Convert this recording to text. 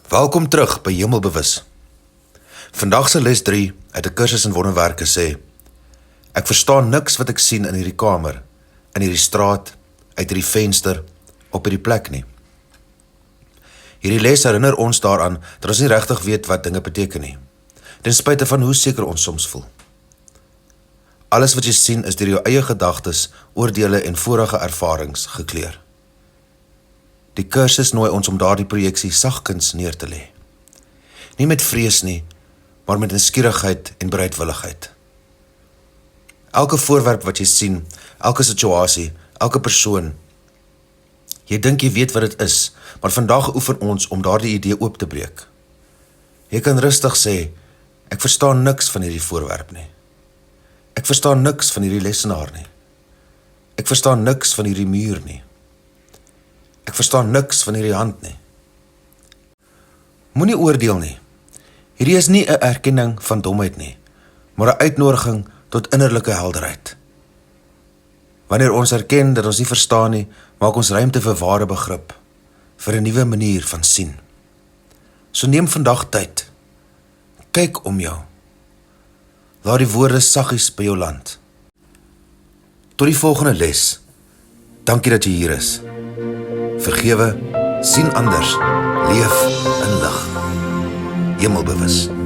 Welkom terug by Hemelbewus. Vandag se les 3 uit 'n kursus in wonderwerke sê: Ek verstaan niks wat ek sien in hierdie kamer, in hierdie straat, uit hierdie venster, op hierdie plek nie. Hierdie les herinner ons daaraan dat ons nie regtig weet wat dinge beteken nie, ten spyte van hoe seker ons soms voel. Alles wat jy sien is deur jou eie gedagtes, oordeele en vorige ervarings gekleur. Die kursus nooi ons om daardie projeksie sagkens neer te lê. Nie met vrees nie, maar met nuuskierigheid en bereidwilligheid. Elke voorwerp wat jy sien, elke situasie, elke persoon, jy dink jy weet wat dit is, maar vandag oefen ons om daardie idee oop te breek. Jy kan rustig sê, ek verstaan niks van hierdie voorwerp nie. Ek verstaan niks van hierdie lesenaar nie. Ek verstaan niks van hierdie muur nie. Ek verstaan niks van hierdie hand nie. Moenie oordeel nie. Hierdie is nie 'n erkenning van domheid nie, maar 'n uitnodiging tot innerlike helderheid. Wanneer ons erken dat ons nie verstaan nie, maak ons ruimte vir ware begrip, vir 'n nuwe manier van sien. So neem vandag tyd. Kyk om jou. Laat die woorde saggies by jou land. Tot die volgende les. Dankie dat jy hier is. Vergewe, sien anders, leef in lig. Hemelbewus.